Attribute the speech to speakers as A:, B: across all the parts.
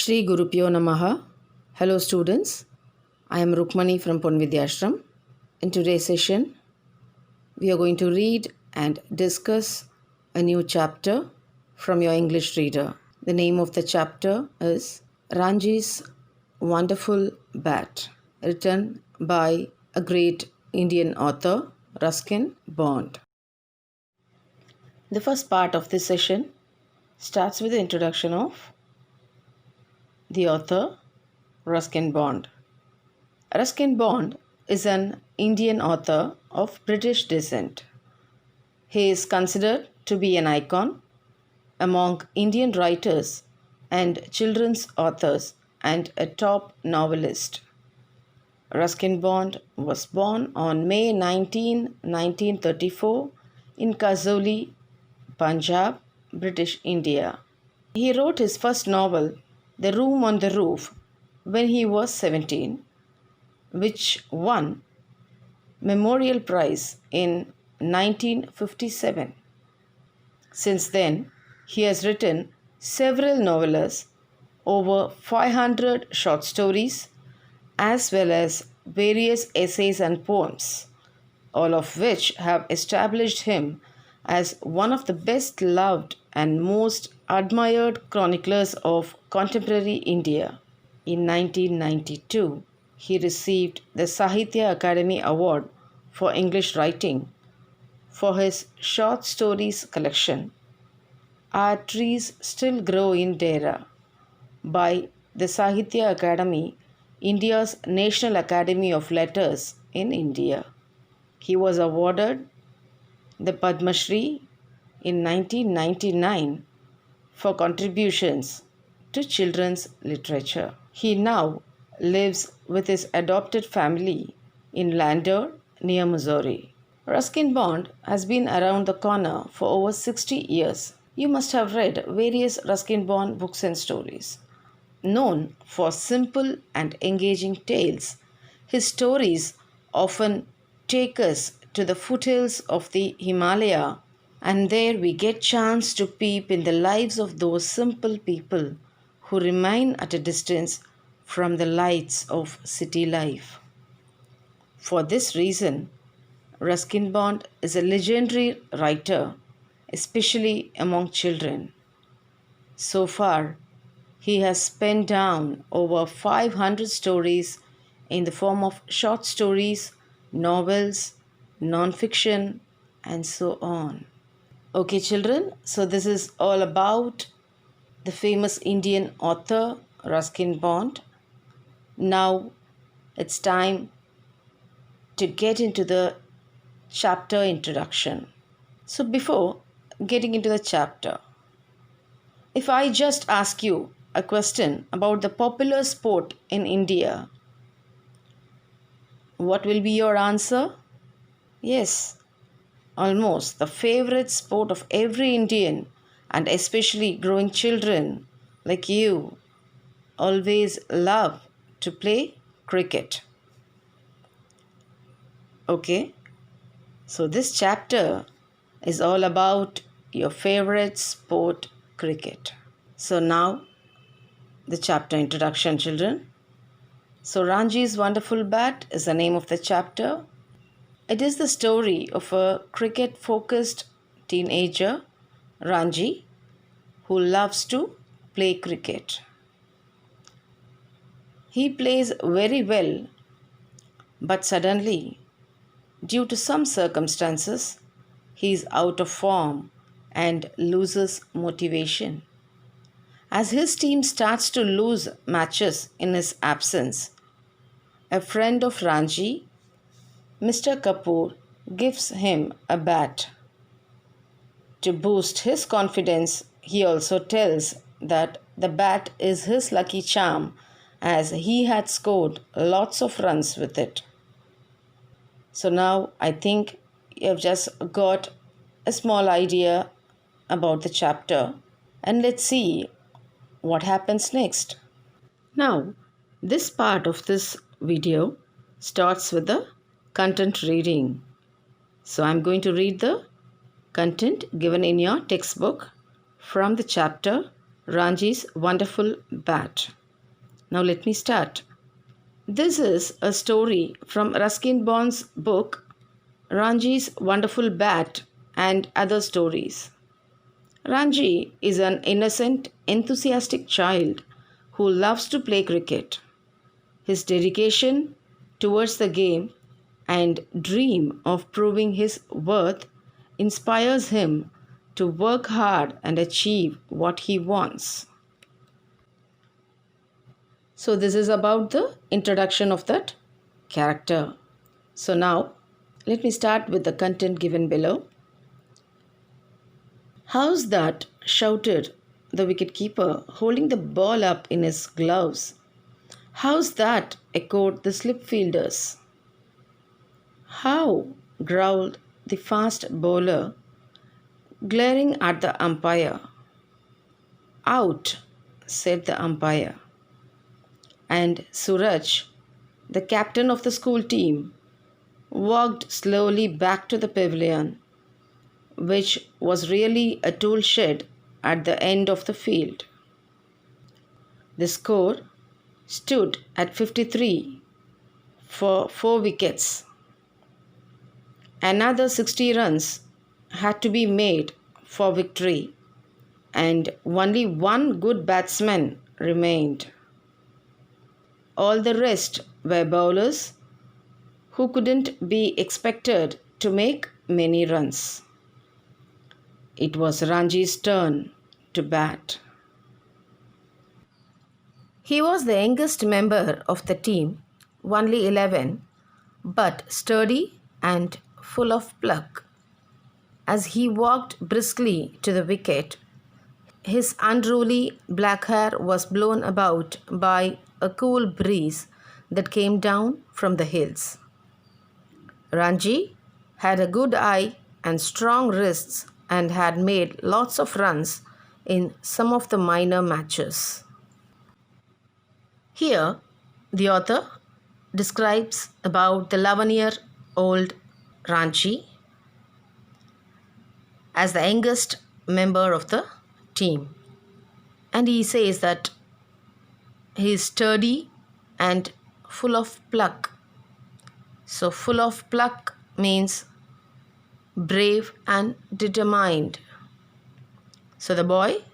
A: Shri Gurupyo Namaha. Hello students, I am Rukmani from Ponvidyashram. In today's session, we are going to read and discuss a new chapter from your English reader. The name of the chapter is Ranji'S Wonderful Bat, written by a great Indian author, Ruskin Bond. The first part of this session starts with the introduction of the author, Ruskin Bond. Ruskin Bond is an Indian author of British descent. He is considered to be an icon among Indian writers and children's authors and a top novelist. Ruskin Bond was born on May 19, 1934 in Kazoli, Punjab, British India. He wrote his first novel, The Room on the Roof, when he was 17, which won Memorial Prize in 1957. Since then, he has written several novellas, over 500 short stories, as well as various essays and poems, all of which have established him as one of the best loved and most admired chroniclers of contemporary India. In 1992, he received the Sahitya Akademi Award for English Writing for his short stories collection, Our Trees Still Grow in Dera, by the Sahitya Akademi, India's National Academy of Letters in India. He was awarded the Padma Shri in 1999 for contributions to children's literature. He now lives with his adopted family in Landour near Missouri. Ruskin Bond has been around the corner for over 60 years. You must have read various Ruskin Bond books and stories. Known for simple and engaging tales, his stories often take us to the foothills of the Himalaya, and there we get chance to peep in the lives of those simple people who remain at a distance from the lights of city life. For this reason, Ruskin Bond is a legendary writer, especially among children. So far, he has penned down over 500 stories in the form of short stories, novels, non-fiction, and so on. Okay, children, so this is all about the famous Indian author Ruskin Bond. Now it's time to get into the chapter introduction. So before getting into the chapter, if I just ask you a question about the popular sport in India, what will be your answer? Yes, almost the favorite sport of every Indian, and especially growing children like you, always love to play cricket. Okay, so this chapter is all about your favorite sport, cricket. So now the chapter introduction, children. So Ranji'S Wonderful Bat is the name of the chapter. It is the story of a cricket-focused teenager, Ranji, who loves to play cricket. He plays very well, but suddenly, due to some circumstances, he is out of form and loses motivation. As his team starts to lose matches in his absence, a friend of Ranji, Mr. Kapoor, gives him a bat. To boost his confidence, he also tells that the bat is his lucky charm, as he had scored lots of runs with it. So now I think you have just got a small idea about the chapter, and let's see what happens next. Now, this part of this video starts with the content reading. So I'm going to read the content given in your textbook from the chapter Ranji'S Wonderful Bat. Now let me start. This is a story from Ruskin Bond's book Ranji'S Wonderful Bat and Other Stories. Ranji is an innocent, enthusiastic child who loves to play cricket. His dedication towards the game and dream of proving his worth inspires him to work hard and achieve what he wants. So this is about the introduction of that character. So now let me start with the content given below. "How's that?" shouted the wicketkeeper, holding the ball up in his gloves. "How's that?" echoed the slip fielders. "How?" growled the fast bowler, glaring at the umpire. "Out," said the umpire. And Suraj, the captain of the school team, walked slowly back to the pavilion, which was really a tool shed at the end of the field. The score stood at 53 for 4 wickets. Another 60 runs had to be made for victory, and only one good batsman remained. All the rest were bowlers who couldn't be expected to make many runs. It was Ranji's turn to bat. He was the youngest member of the team, only 11, but sturdy and full of pluck. As he walked briskly to the wicket, his unruly black hair was blown about by a cool breeze that came down from the hills. Ranji had a good eye and strong wrists and had made lots of runs in some of the minor matches. Here, the author describes about the 11-year-old Ranji as the youngest member of the team. And he says that he is sturdy and full of pluck. So full of pluck means brave and determined. So the boy,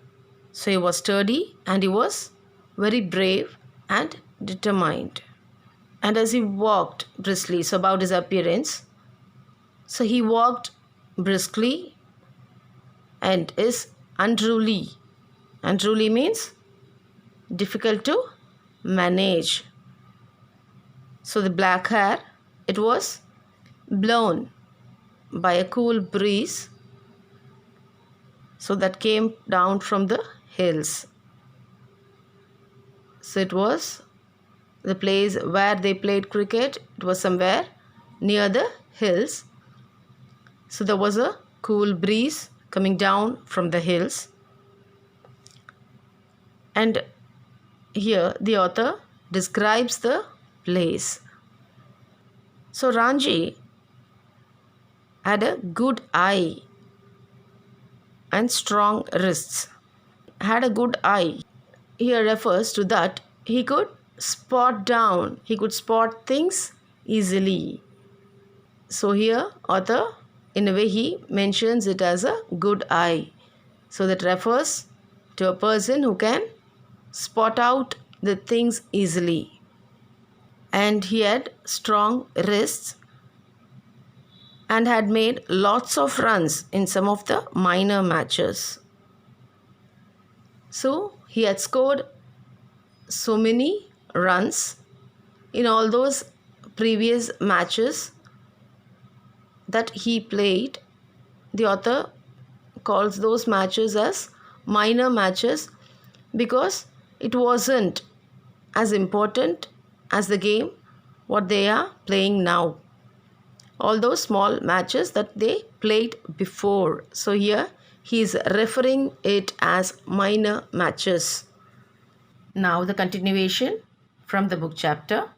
A: he was sturdy and he was very brave and determined. And as he walked briskly, so about his appearance, so he walked briskly and is unruly. Unruly means difficult to manage. So the black hair, it was blown by a cool breeze, so that came down from the hills. So it was the place where they played cricket. It was somewhere near the hills. So there was a cool breeze coming down from the hills. And here the author describes the place. So Ranji had a good eye and strong wrists. Had a good eye. Here refers to that he could spot down. He could spot things easily. So here author, in a way, he mentions it as a good eye. So that refers to a person who can spot out the things easily. And he had strong wrists and had made lots of runs in some of the minor matches. So he had scored so many runs in all those previous matches that he played. The author calls those matches as minor matches because it wasn't as important as the game what they are playing now. All those small matches that they played before. So here he is referring it as minor matches. Now the continuation from the book chapter.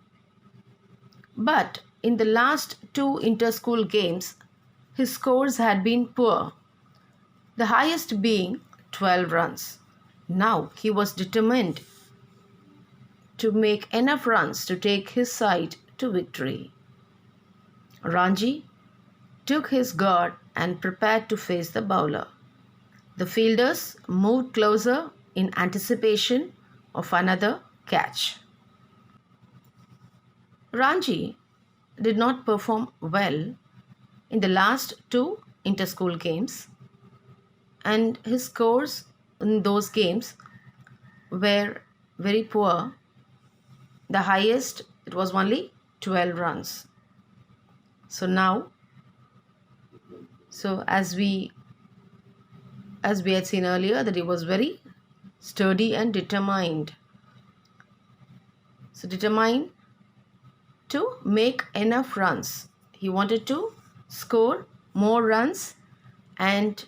A: But in the last 2 inter-school games, his scores had been poor, the highest being 12 runs. Now he was determined to make enough runs to take his side to victory. Ranji took his guard and prepared to face the bowler. The fielders moved closer in anticipation of another catch. Ranji did not perform well in the last two inter-school games, and his scores in those games were very poor. The highest, it was only 12 runs. So as we had seen earlier, that he was very sturdy and determined. So determined to make enough runs. He wanted to score more runs and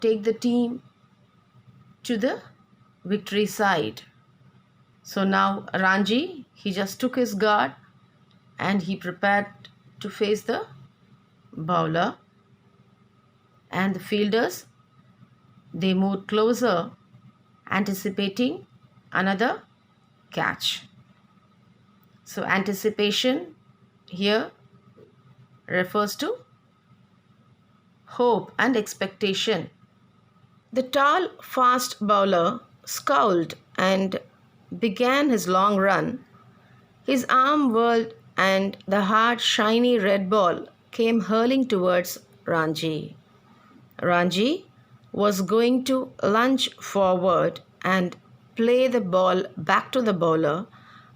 A: take the team to the victory side. So now Ranji, he just took his guard and he prepared to face the bowler, and the fielders, they moved closer anticipating another catch. So anticipation here refers to hope and expectation. The tall, fast bowler scowled and began his long run. His arm whirled and the hard, shiny red ball came hurling towards Ranji. Ranji was going to lunge forward and play the ball back to the bowler,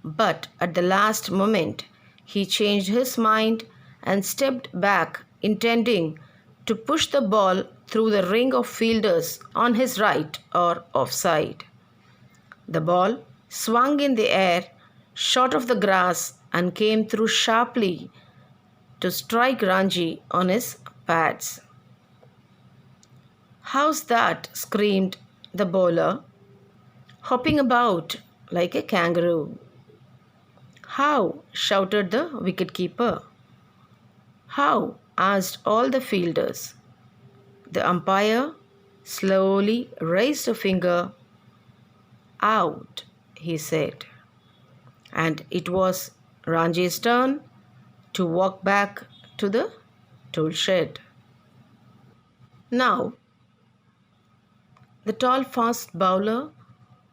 A: but at the last moment he changed his mind and stepped back, intending to push the ball through the ring of fielders on his right or offside. The ball swung in the air, shot off the grass, and came through sharply to strike Ranji on his pads. "How's that?" screamed the bowler, hopping about like a kangaroo. "How?" shouted the wicketkeeper. "How?" asked all the fielders. The umpire slowly raised a finger. "Out," he said. And it was Ranji's turn to walk back to the tool shed. Now, the tall, fast bowler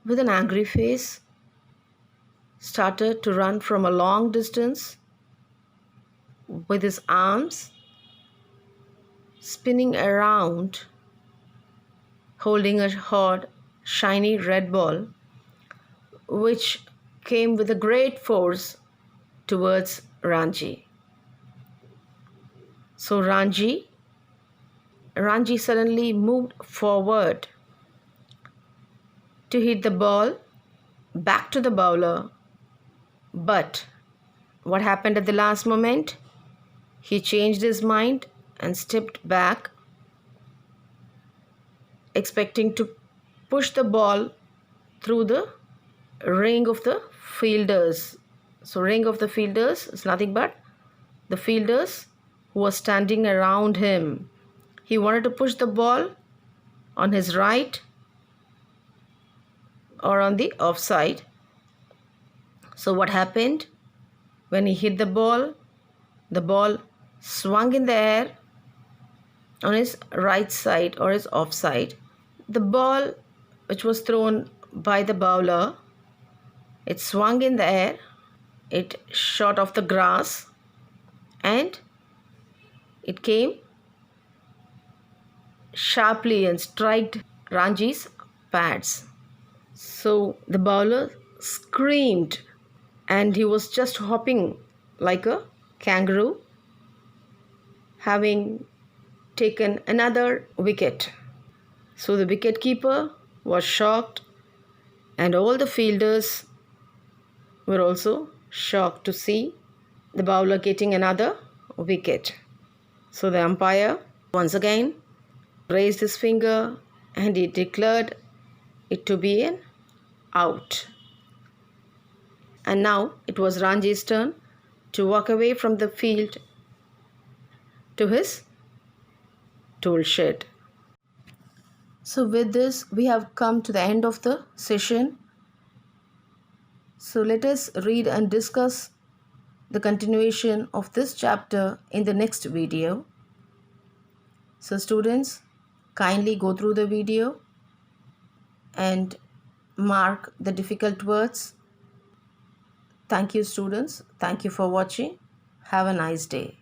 A: with an angry face started to run from a long distance with his arms spinning around, holding a hard, shiny red ball, which came with a great force towards Ranji. So Ranji suddenly moved forward to hit the ball back to the bowler. But what happened at the last moment? He changed his mind and stepped back, expecting to push the ball through the ring of the fielders. So ring of the fielders is nothing but the fielders who were standing around him. He wanted to push the ball on his right or on the offside. So what happened? When he hit the ball swung in the air on his right side or his offside. The ball which was thrown by the bowler, it swung in the air, it shot off the grass, and it came sharply and struck Ranji's pads. So the bowler screamed and he was just hopping like a kangaroo, having taken another wicket. So the wicketkeeper was shocked and all the fielders were also shocked to see the bowler getting another wicket. So the umpire once again raised his finger and he declared it to be an out. And now it was Ranji's turn to walk away from the field to his tool shed. So with this, we have come to the end of the session. So let us read and discuss the continuation of this chapter in the next video. So students, kindly go through the video and mark the difficult words. Thank you students. Thank you for watching. Have a nice day.